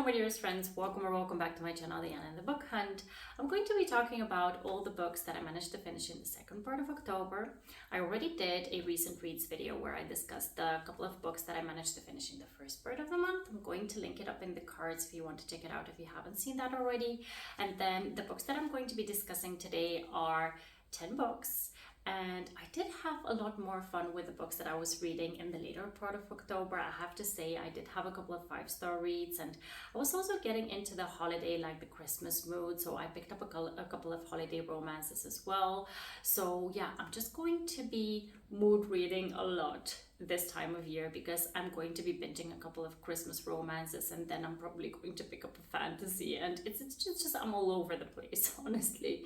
Hello my dearest friends, welcome back to my channel, The Anna and the Book Hunt. I'm going to be talking about all the books that I managed to finish in the second part of October. I already did a recent reads video where I discussed a couple of books that I managed to finish in the first part of the month. I'm going to link it up in the cards if you want to check it out if you haven't seen that already. And then the books that I'm going to be discussing today are 10 books. And I did have a lot more fun with the books that I was reading in the later part of October. I have to say, I did have a couple of 5-star reads, and I was also getting into the holiday, like the Christmas mood. So I picked up a couple of holiday romances as well. So yeah, I'm just going to be mood reading a lot this time of year because I'm going to be binging a couple of Christmas romances, and then I'm probably going to pick up a fantasy, and it's just I'm all over the place, honestly.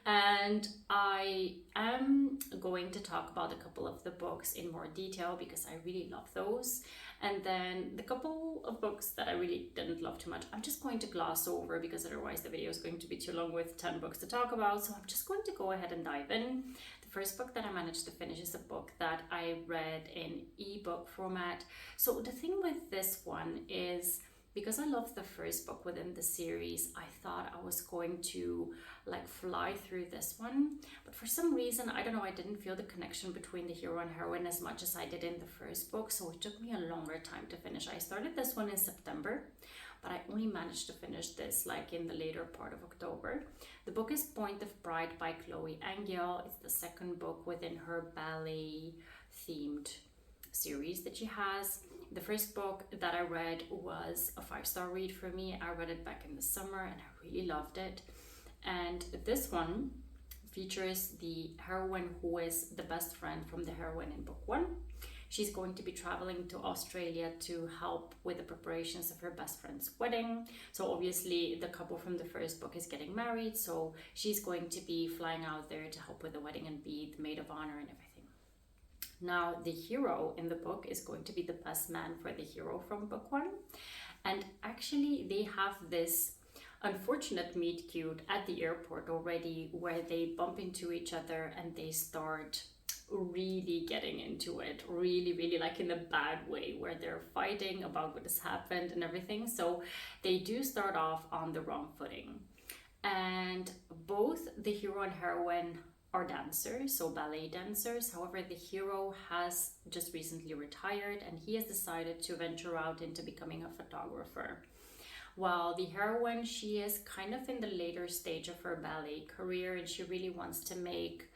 And I am going to talk about a couple of the books in more detail because I really love those. And then the couple of books that I really didn't love too much, I'm just going to gloss over because otherwise the video is going to be too long with 10 books to talk about. So I'm just going to go ahead and dive in. The first book that I managed to finish is a book that I read in ebook format. So the thing with this one is, because I love the first book within the series, I thought I was going to like fly through this one. But for some reason, I don't know, I didn't feel the connection between the hero and heroine as much as I did in the first book. So it took me a longer time to finish. I started this one in September, but I only managed to finish this like in the later part of October. The book is Point of Pride by Chloe Angyal. It's the second book within her ballet themed series that she has. The first book that I read was a 5-star read for me. I read it back in the summer and I really loved it. And this one features the heroine who is the best friend from the heroine in book 1. She's going to be traveling to Australia to help with the preparations of her best friend's wedding. So obviously the couple from the first book is getting married, so she's going to be flying out there to help with the wedding and be the maid of honor and everything. Now, the hero in the book is going to be the best man for the hero from book 1. And actually, they have this unfortunate meet cute at the airport already where they bump into each other and they start really getting into it, really like in a bad way, where they're fighting about what has happened and everything. So they do start off on the wrong footing. And both the hero and heroine are dancers, so ballet dancers. However, the hero has just recently retired and he has decided to venture out into becoming a photographer. While the heroine, she is kind of in the later stage of her ballet career and she really wants to make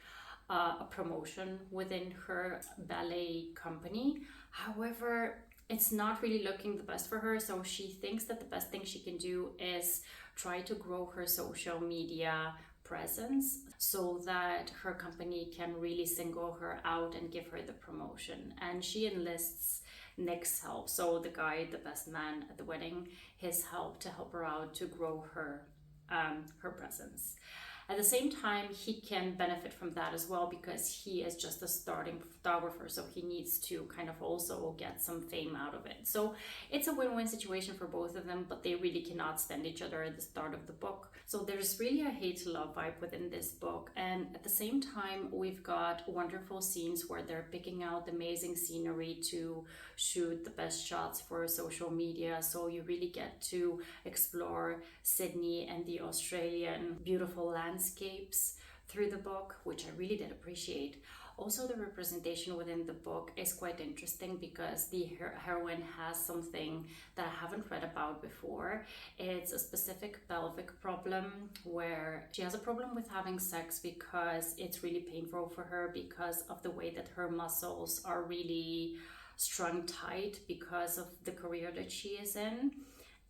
a promotion within her ballet company. However, it's not really looking the best for her, so she thinks that the best thing she can do is try to grow her social media presence so that her company can really single her out and give her the promotion. And she enlists Nick's help, so the guy, the best man at the wedding, his help to help her out to grow her presence. At the same time, he can benefit from that as well because he is just a starting photographer, so he needs to kind of also get some fame out of it. So it's a win-win situation for both of them, but they really cannot stand each other at the start of the book. So there's really a hate-love vibe within this book, and at the same time, we've got wonderful scenes where they're picking out amazing scenery to shoot the best shots for social media. So you really get to explore Sydney and the Australian beautiful landscapes through the book, which I really did appreciate. Also, the representation within the book is quite interesting because the heroine has something that I haven't read about before. It's a specific pelvic problem where she has a problem with having sex because it's really painful for her because of the way that her muscles are really strung tight because of the career that she is in.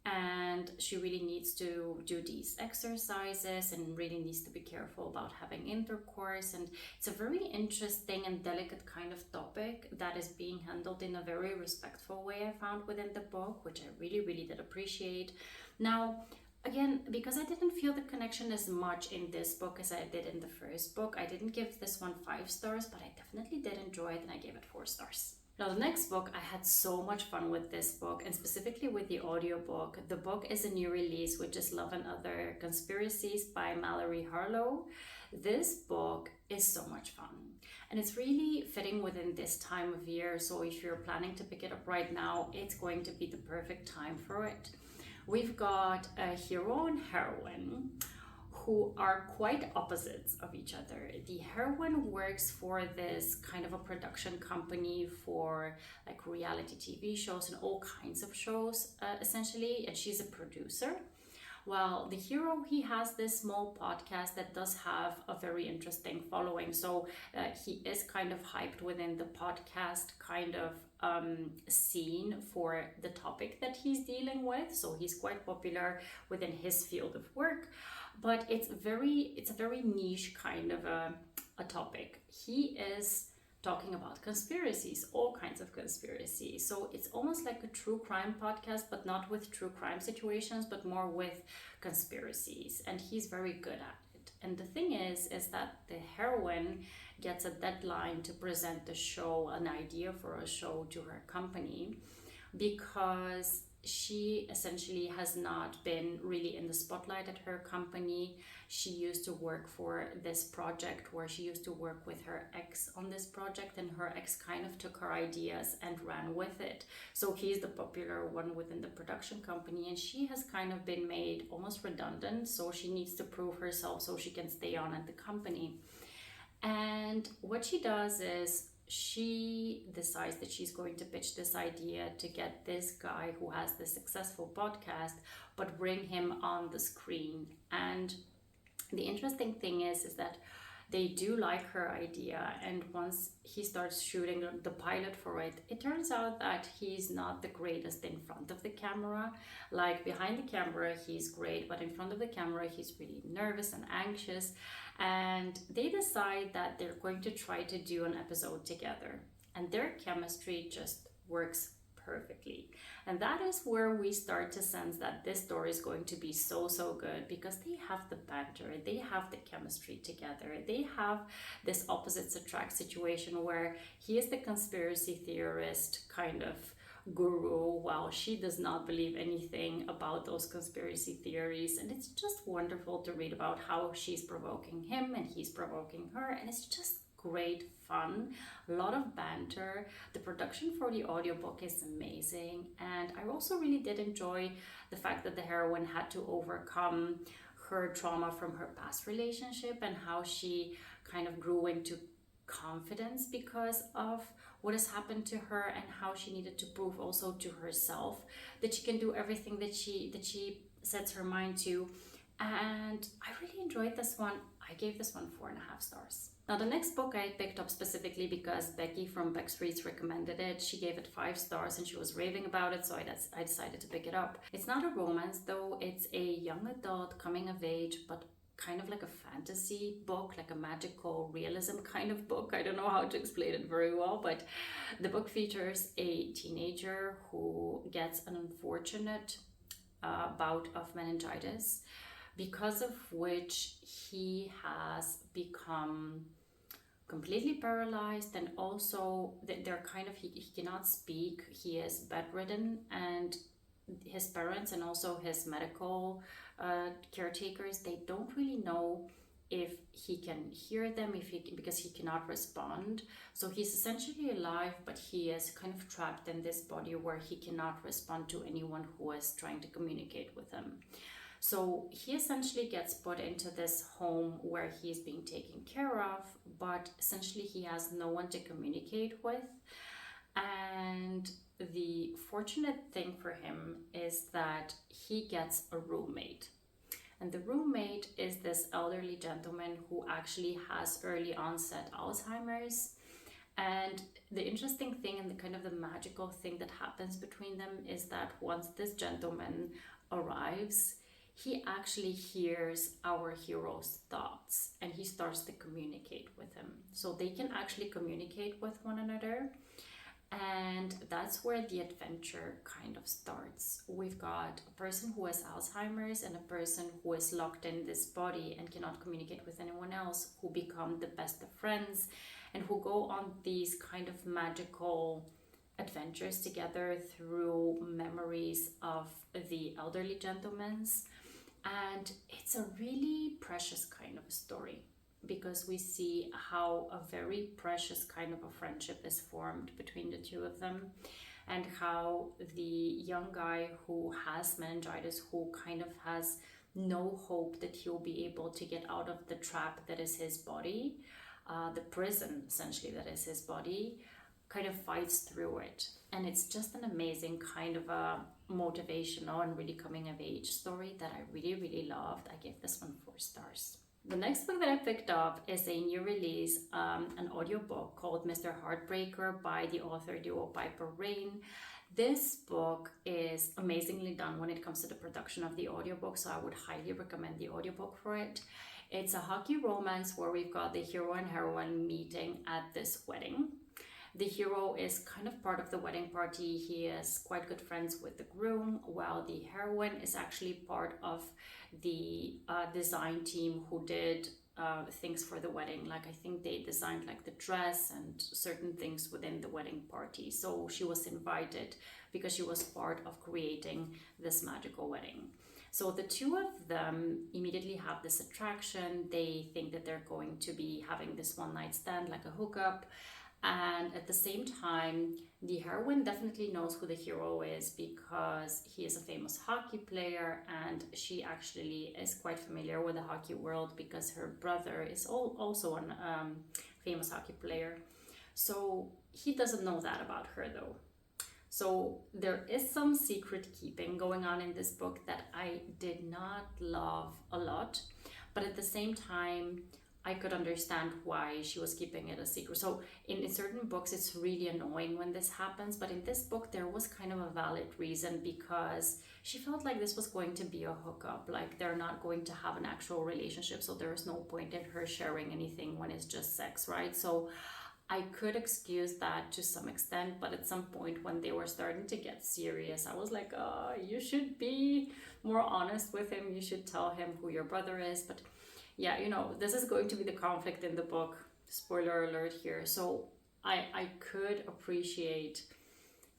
And she really needs to do these exercises and really needs to be careful about having intercourse. And it's a very interesting and delicate kind of topic that is being handled in a very respectful way, I found within the book, which I really did appreciate. Now, again, because I didn't feel the connection as much in this book as I did in the first book, I didn't give this one 5 stars, but I definitely did enjoy it and I gave it 4 stars. Now, the next book, I had so much fun with this book, and specifically with the audiobook. The book is a new release, which is Love and Other Conspiracies by Mallory Harlow. This book is so much fun, and it's really fitting within this time of year. So if you're planning to pick it up right now, it's going to be the perfect time for it. We've got a hero and heroine who are quite opposites of each other. The heroine works for this kind of a production company for like reality TV shows and all kinds of shows, essentially, and she's a producer. Well, the hero, he has this small podcast that does have a very interesting following. So he is kind of hyped within the podcast kind of scene for the topic that he's dealing with. So he's quite popular within his field of work, but it's a very niche kind of a topic. He is talking about conspiracies, all kinds of conspiracies. So it's almost like a true crime podcast, but not with true crime situations, but more with conspiracies. And he's very good at it. And the thing is that the heroine gets a deadline to present the show, an idea for a show to her company, because she essentially has not been really in the spotlight at her company. She used to work for this project where she used to work with her ex on this project, and her ex kind of took her ideas and ran with it. So he's the popular one within the production company, and she has kind of been made almost redundant. So she needs to prove herself so she can stay on at the company. And what she does is she decides that she's going to pitch this idea to get this guy who has this successful podcast, but bring him on the screen. And the interesting thing is that they do like her idea, and once he starts shooting the pilot for it, it turns out that he's not the greatest in front of the camera. Like behind the camera he's great, but in front of the camera he's really nervous and anxious. And they decide that they're going to try to do an episode together, and their chemistry just works perfectly. And that is where we start to sense that this story is going to be so good, because they have the banter, they have the chemistry together, they have this opposites attract situation where he is the conspiracy theorist kind of guru, while she does not believe anything about those conspiracy theories. And it's just wonderful to read about how she's provoking him and he's provoking her, and it's just great fun, a lot of banter. The production for the audiobook is amazing, and I also really did enjoy the fact that the heroine had to overcome her trauma from her past relationship, and how she kind of grew into confidence because of what has happened to her, and how she needed to prove also to herself that she can do everything that she sets her mind to. And I really enjoyed this one. I gave this one 4.5 stars. Now the next book I picked up specifically because Beccie from Beccie recommended it. She gave it 5 stars and she was raving about it, so I decided to pick it up. It's not a romance though, it's a young adult coming of age, but kind of like a fantasy book, like a magical realism kind of book. I don't know how to explain it very well, but the book features a teenager who gets an unfortunate bout of meningitis, because of which he has become completely paralyzed, and also they're kind of, he cannot speak, he is bedridden, and his parents and also his medical caretakers, they don't really know if he can hear them, because he cannot respond. So he's essentially alive, but he is kind of trapped in this body where he cannot respond to anyone who is trying to communicate with him. So he essentially gets put into this home where he's being taken care of, but essentially he has no one to communicate with. And the fortunate thing for him is that he gets a roommate. And the roommate is this elderly gentleman who actually has early onset Alzheimer's. And the interesting thing and the kind of the magical thing that happens between them is that once this gentleman arrives, he actually hears our hero's thoughts and he starts to communicate with him. So they can actually communicate with one another. And that's where the adventure kind of starts. We've got a person who has Alzheimer's and a person who is locked in this body and cannot communicate with anyone else, who become the best of friends and who go on these kind of magical adventures together through memories of the elderly gentlemen's. And it's a really precious kind of a story, because we see how a very precious kind of a friendship is formed between the two of them. and how the young guy who has meningitis, who kind of has no hope that he'll be able to get out of the trap that is his body, the prison essentially that is his body, kind of fights through it. And it's just an amazing kind of a motivational and really coming of age story that I really, really loved. I gave this one 4 stars. The next book that I picked up is a new release, an audiobook called Mr. Heartbreaker by the author duo Piper Rain. This book is amazingly done when it comes to the production of the audiobook, so I would highly recommend the audiobook for it. It's a hockey romance where we've got the hero and heroine meeting at this wedding. The hero is kind of part of the wedding party. He is quite good friends with the groom, while the heroine is actually part of the design team who did things for the wedding. Like I think they designed like the dress and certain things within the wedding party. So she was invited because she was part of creating this magical wedding. So the two of them immediately have this attraction. They think that they're going to be having this one night stand, like a hookup. And at the same time, the heroine definitely knows who the hero is because he is a famous hockey player, and she actually is quite familiar with the hockey world because her brother is also a famous hockey player. So he doesn't know that about her though. So there is some secret keeping going on in this book that I did not love a lot, but at the same time, I could understand why she was keeping it a secret. So in certain books, it's really annoying when this happens. But in this book, there was kind of a valid reason because she felt like this was going to be a hookup. Like they're not going to have an actual relationship. So there is no point in her sharing anything when it's just sex, right? So I could excuse that to some extent. But at some point when they were starting to get serious, I was like, you should be more honest with him. You should tell him who your brother is. But yeah, you know, this is going to be the conflict in the book. Spoiler alert here. So I could appreciate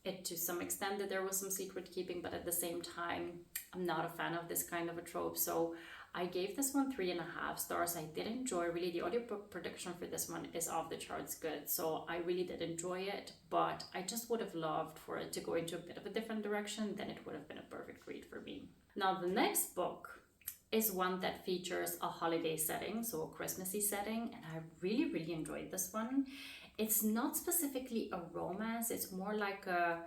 it to some extent that there was some secret keeping, but at the same time, I'm not a fan of this kind of a trope. So I gave this one 3.5 stars. I did enjoy really the audiobook production for this one is off the charts good. So I really did enjoy it, but I just would have loved for it to go into a bit of a different direction. Then it would have been a perfect read for me. Now the next book is one that features a holiday setting, so a Christmassy setting, and I really, really enjoyed this one. It's not specifically a romance, it's more like a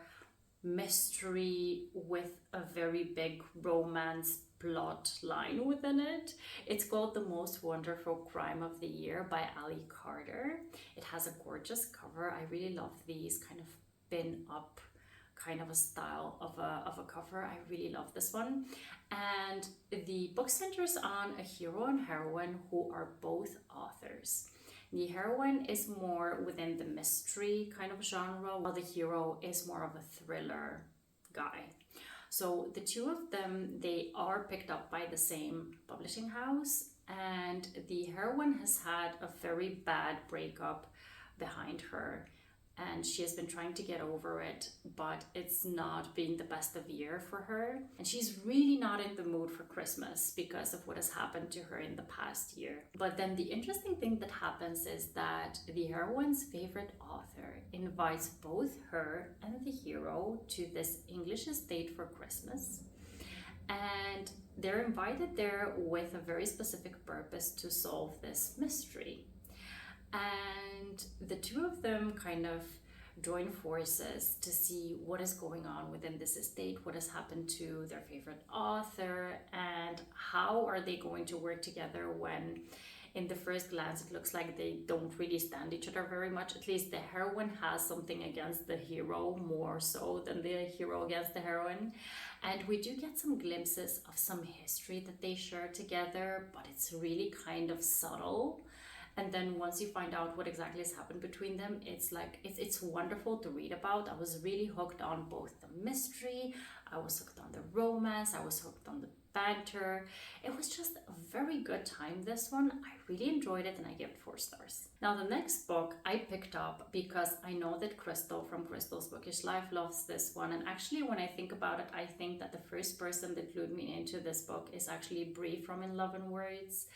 mystery with a very big romance plot line within it. It's called The Most Wonderful Crime of the Year by Ali Carter. It has a gorgeous cover. I really love these kind of pin up kind of a style of a cover. I really love this one. And the book centers on a hero and heroine who are both authors. The heroine is more within the mystery kind of genre, while the hero is more of a thriller guy. So the two of them, they are picked up by the same publishing house, and the heroine has had a very bad breakup behind her, and she has been trying to get over it, but it's not been the best of year for her. And she's really not in the mood for Christmas because of what has happened to her in the past year. But then the interesting thing that happens is that the heroine's favorite author invites both her and the hero to this English estate for Christmas. And they're invited there with a very specific purpose to solve this mystery. And the two of them kind of join forces to see what is going on within this estate, what has happened to their favorite author, and how are they going to work together when in the first glance it looks like they don't really stand each other very much. At least the heroine has something against the hero more so than the hero against the heroine. And we do get some glimpses of some history that they share together, but it's really kind of subtle. And then once you find out what exactly has happened between them, it's like, it's wonderful to read about. I was really hooked on both the mystery, I was hooked on the romance, I was hooked on the banter. It was just a very good time, this one. I really enjoyed it and I gave it 4 stars. Now the next book I picked up because I know that Crystal from Crystal's Bookish Life loves this one. And actually when I think about it, I think that the first person that clued me into this book is actually Bree from In Love and Words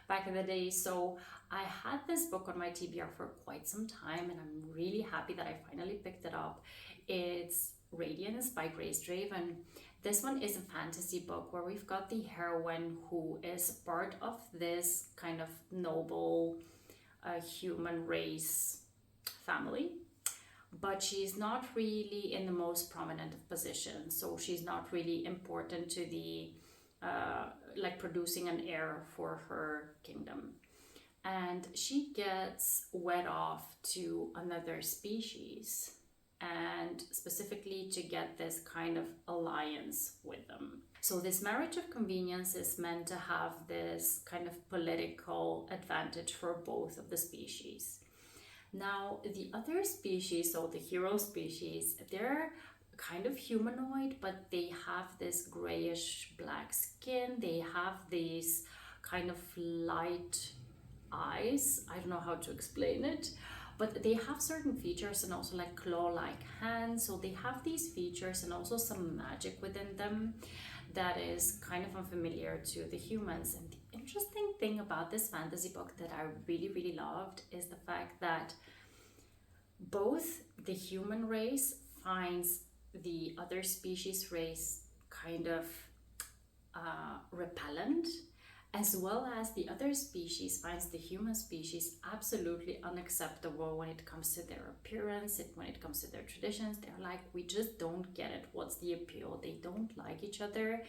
back in the day. So I had this book on my TBR for quite some time and I'm really happy that I finally picked it up. It's Radiance by Grace Draven. This one is a fantasy book where we've got the heroine who is part of this kind of noble human race family, but she's not really in the most prominent of positions, so she's not really important to the like producing an heir for her kingdom. And she gets wed off to another species, and specifically to get this kind of alliance with them. So this marriage of convenience is meant to have this kind of political advantage for both of the species. Now, the other species, so the hero species, they're kind of humanoid, but they have this grayish black skin. They have these kind of light eyes. I don't know how to explain it, but they have certain features and also like claw-like hands. So they have these features and also some magic within them that is kind of unfamiliar to the humans. And the interesting thing about this fantasy book that I really loved is the fact that both the human race finds the other species race kind of repellent, as well as the other species finds the human species absolutely unacceptable when it comes to their appearance, when it comes to their traditions. They're like, we just don't get it. What's the appeal? They don't like each other.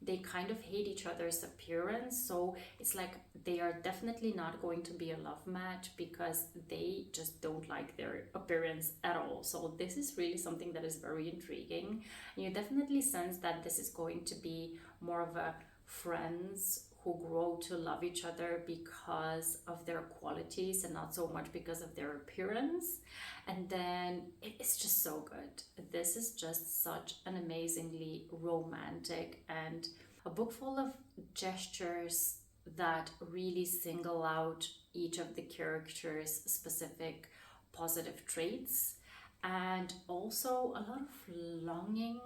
They kind of hate each other's appearance. So it's like they are definitely not going to be a love match because they just don't like their appearance at all. So this is really something that is very intriguing. And you definitely sense that this is going to be more of a friends who grow to love each other because of their qualities and not so much because of their appearance. And then it's just so good. This is just such an amazingly romantic and a book full of gestures that really single out each of the characters' specific positive traits, and also a lot of longing.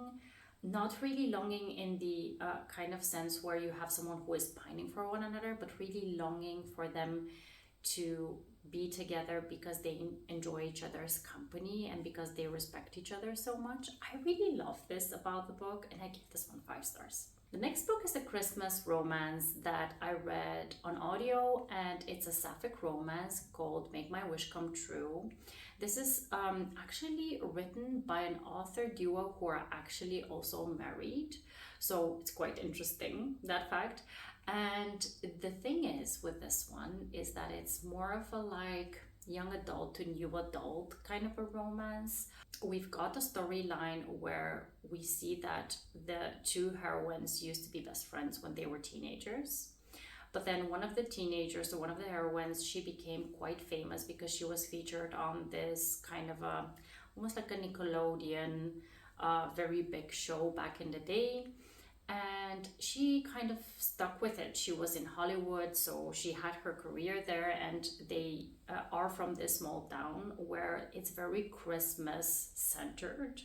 Not really longing in the kind of sense where you have someone who is pining for one another, but really longing for them to be together because they enjoy each other's company and because they respect each other so much. I really love this about the book, and I give this one 5 stars. The next book is a Christmas romance that I read on audio, and it's a sapphic romance called Make My Wish Come True. This is actually written by an author duo who are actually also married. So it's quite interesting, that fact. And the thing is with this one is that it's more of a like young adult to new adult kind of a romance. We've got a storyline where we see that the two heroines used to be best friends when they were teenagers. But then one of the teenagers, or one of the heroines, she became quite famous because she was featured on this kind of a, almost like a Nickelodeon, very big show back in the day. And she kind of stuck with it. She was in Hollywood, so she had her career there, and they are from this small town where it's very Christmas centered.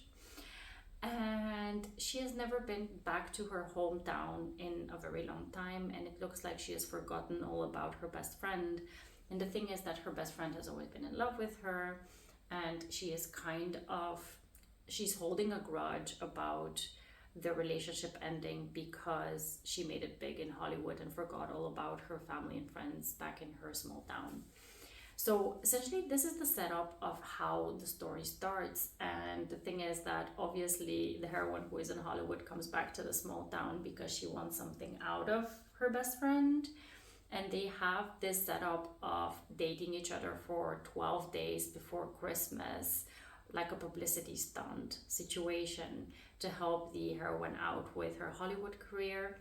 And she has never been back to her hometown in a very long time, and it looks like she has forgotten all about her best friend. And the thing is that her best friend has always been in love with her, and she is kind of, she's holding a grudge about the relationship ending because she made it big in Hollywood and forgot all about her family and friends back in her small town. So essentially this is the setup of how the story starts, and the thing is that obviously the heroine who is in Hollywood comes back to the small town because she wants something out of her best friend, and they have this setup of dating each other for 12 days before Christmas, like a publicity stunt situation to help the heroine out with her Hollywood career.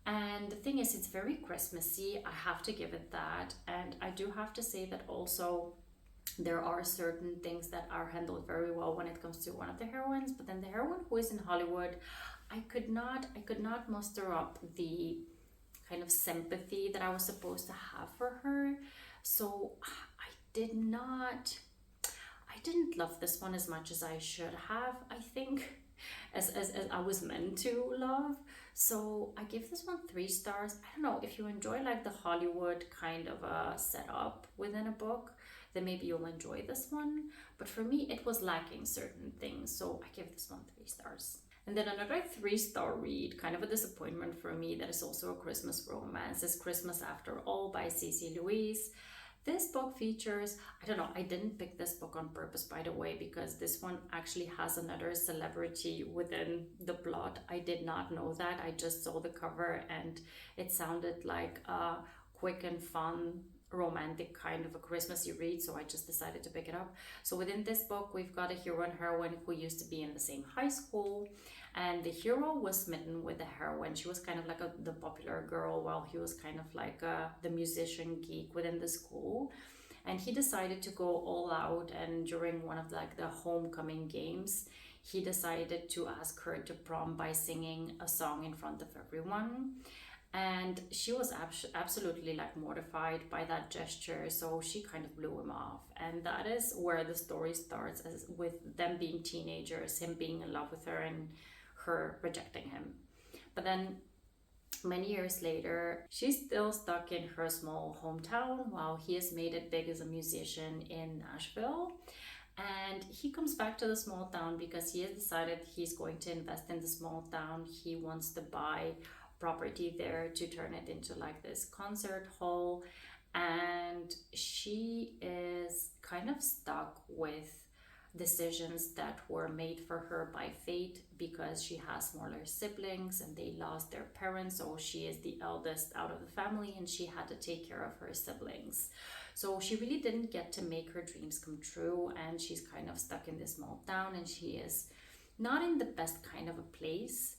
And the thing is, it's very Christmassy, I have to give it that. And I do have to say that also there are certain things that are handled very well when it comes to one of the heroines, but then the heroine who is in Hollywood, I could not muster up the kind of sympathy that I was supposed to have for her. So I didn't love this one as much as I should have, I think, as I was meant to love. So I give this one 3 stars. I don't know, if you enjoy like the Hollywood kind of a setup within a book, then maybe you'll enjoy this one. But for me, it was lacking certain things, so I give this one 3 stars. And then another 3-star read, kind of a disappointment for me, that is also a Christmas romance, is Christmas After All by C.C. Louise. This book features, I don't know, I didn't pick this book on purpose, by the way, because this one actually has another celebrity within the plot. I did not know that. I just saw the cover and it sounded like a quick and fun romantic kind of a Christmassy read, so I just decided to pick it up. So within this book, we've got a hero and heroine who used to be in the same high school, and the hero was smitten with the heroine. She was kind of like the popular girl, while he was kind of like the musician geek within the school. And he decided to go all out, and during one of like the homecoming games, he decided to ask her to prom by singing a song in front of everyone. And she was absolutely like mortified by that gesture, so she kind of blew him off. And that is where the story starts, as with them being teenagers, him being in love with her and her rejecting him. But then many years later, she's still stuck in her small hometown while he has made it big as a musician in Nashville. And he comes back to the small town because he has decided he's going to invest in the small town. He wants to buy property there to turn it into like this concert hall. And she is kind of stuck with decisions that were made for her by fate, because she has smaller siblings and they lost their parents, so she is the eldest out of the family and she had to take care of her siblings. So she really didn't get to make her dreams come true, and she's kind of stuck in this small town, and she is not in the best kind of a place.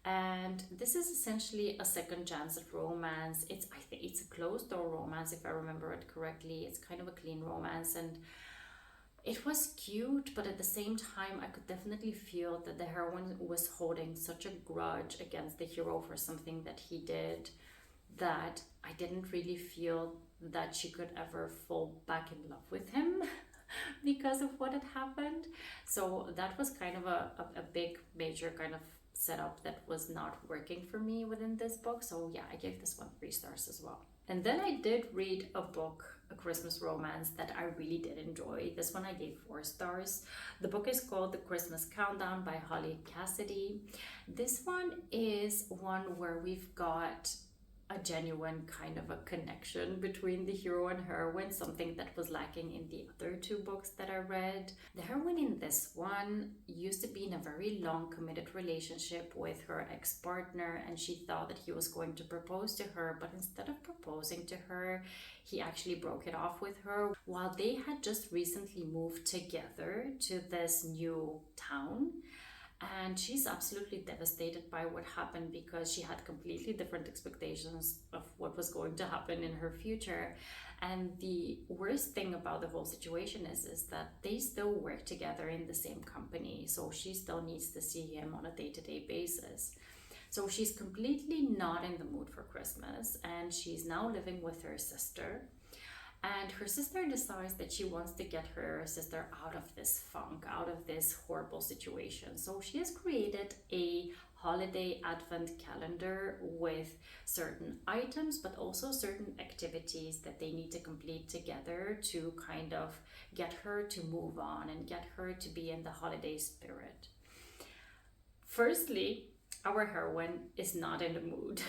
And this is essentially a second chance at romance. I think it's a closed door romance, if I remember it correctly. It's kind of a clean romance, and it was cute, but at the same time, I could definitely feel that the heroine was holding such a grudge against the hero for something that he did, that I didn't really feel that she could ever fall back in love with him because of what had happened. So that was kind of a big, major kind of setup that was not working for me within this book. So yeah, I gave this one 3 stars as well. And then I did read a book, a Christmas romance, that I really did enjoy. This one I gave 4 stars. The book is called The Christmas Countdown by Holly Cassidy. This one is one where we've got a genuine kind of a connection between the hero and heroine, something that was lacking in the other 2 books that I read. The heroine in this one used to be in a very long committed relationship with her ex-partner, and she thought that he was going to propose to her, but instead of proposing to her, he actually broke it off with her while they had just recently moved together to this new town. And she's absolutely devastated by what happened, because she had completely different expectations of what was going to happen in her future. And the worst thing about the whole situation is that they still work together in the same company. So she still needs to see him on a day-to-day basis. So she's completely not in the mood for Christmas, and she's now living with her sister. And her sister decides that she wants to get her sister out of this funk, out of this horrible situation. So she has created a holiday advent calendar with certain items, but also certain activities that they need to complete together to kind of get her to move on and get her to be in the holiday spirit. Firstly, our heroine is not in the mood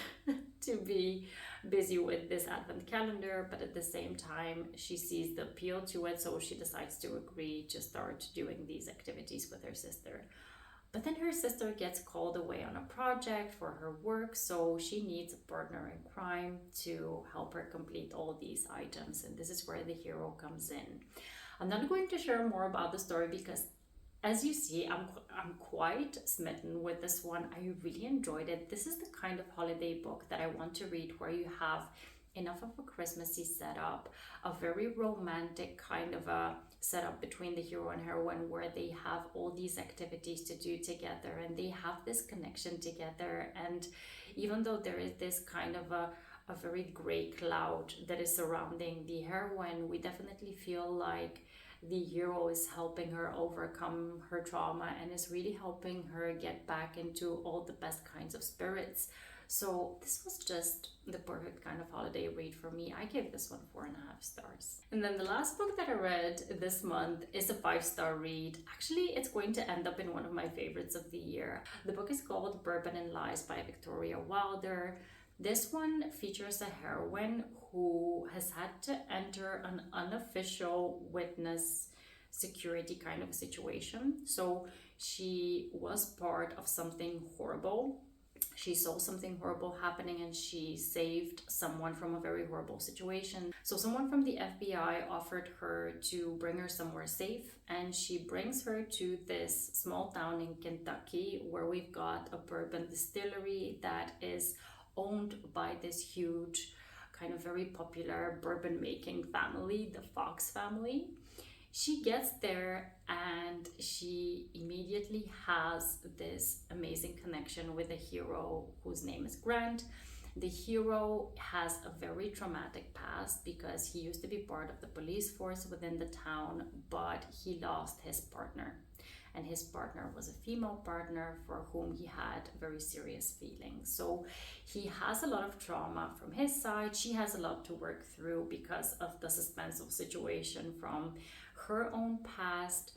to be busy with this advent calendar, but at the same time she sees the appeal to it, so she decides to agree to start doing these activities with her sister. But then her sister gets called away on a project for her work, so she needs a partner in crime to help her complete all these items, and this is where the hero comes in. I'm not going to share more about the story because, as you see, I'm quite smitten with this one. I really enjoyed it. This is the kind of holiday book that I want to read, where you have enough of a Christmassy setup, a very romantic kind of a setup between the hero and heroine, where they have all these activities to do together and they have this connection together. And even though there is this kind of a very gray cloud that is surrounding the heroine, we definitely feel like the hero is helping her overcome her trauma and is really helping her get back into all the best kinds of spirits. So this was just the perfect kind of holiday read for me. I gave this one 4.5 stars. And then the last book that I read this month is a 5-star read. Actually, it's going to end up in one of my favorites of the year. The book is called Bourbon and Lies by Victoria Wilder. This one features a heroine who has had to enter an unofficial witness security kind of situation. So she was part of something horrible. She saw something horrible happening and she saved someone from a very horrible situation. So someone from the FBI offered her to bring her somewhere safe, and she brings her to this small town in Kentucky where we've got a bourbon distillery that is owned by this huge, kind of very popular bourbon making family, the Fox family. She gets there and she immediately has this amazing connection with a hero whose name is Grant. The hero has a very traumatic past because he used to be part of the police force within the town, but he lost his partner. And his partner was a female partner for whom he had very serious feelings. So he has a lot of trauma from his side. She has a lot to work through because of the suspenseful situation from her own past.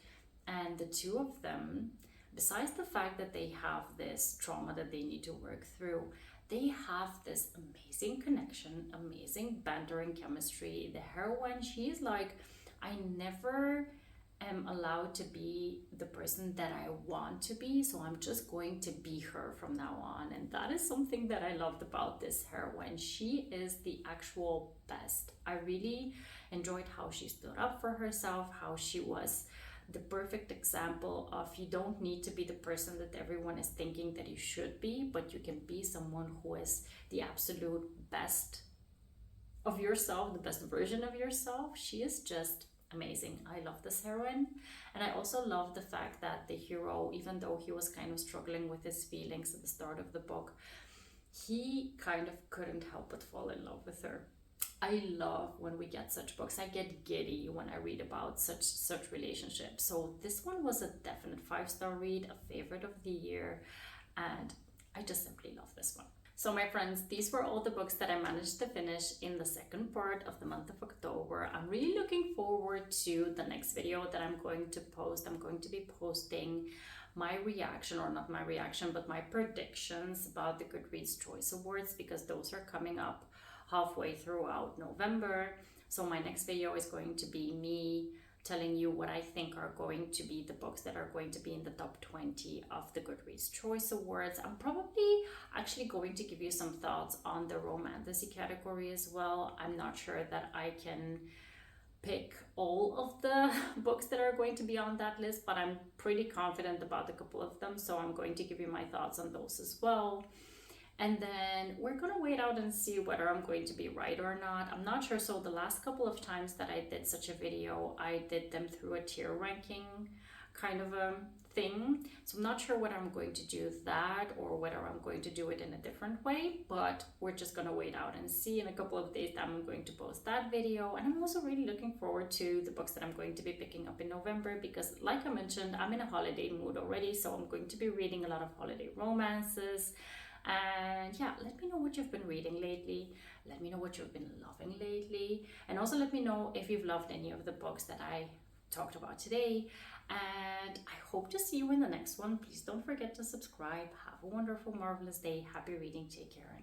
And the two of them, besides the fact that they have this trauma that they need to work through, they have this amazing connection, amazing banter and chemistry. The heroine, she's like, I never am allowed to be the person that I want to be, so I'm just going to be her from now on. And that is something that I loved about this heroine. She is the actual best. I really enjoyed how she stood up for herself, how she was the perfect example of you don't need to be the person that everyone is thinking that you should be, but you can be someone who is the absolute best of yourself, the best version of yourself. She is just amazing. I love this heroine. And I also love the fact that the hero, even though he was kind of struggling with his feelings at the start of the book, he kind of couldn't help but fall in love with her. I love when we get such books. I get giddy when I read about such relationships. So this one was a definite 5-star read, a favorite of the year, and I just simply love this one. So my friends, these were all the books that I managed to finish in the second part of the month of October. I'm really looking forward to the next video that I'm going to post. I'm going to be posting my reaction, or not my reaction, but my predictions about the Goodreads Choice Awards, because those are coming up halfway throughout November. So my next video is going to be me telling you what I think are going to be the books that are going to be in the top 20 of the Goodreads Choice Awards. I'm probably actually going to give you some thoughts on the romantasy category as well. I'm not sure that I can pick all of the books that are going to be on that list, but I'm pretty confident about a couple of them, so I'm going to give you my thoughts on those as well. And then we're gonna wait out and see whether I'm going to be right or not. I'm not sure. So the last couple of times that I did such a video, I did them through a tier ranking kind of a thing. So I'm not sure whether I'm going to do that or whether I'm going to do it in a different way, but we're just gonna wait out and see. In a couple of days I'm going to post that video. And I'm also really looking forward to the books that I'm going to be picking up in November, because like I mentioned, I'm in a holiday mood already. So I'm going to be reading a lot of holiday romances. And yeah, let me know what you've been reading lately. Let me know what you've been loving lately. And also let me know if you've loved any of the books that I talked about today. And I hope to see you in the next one. Please don't forget to subscribe. Have a wonderful, marvelous day. Happy reading. Take care.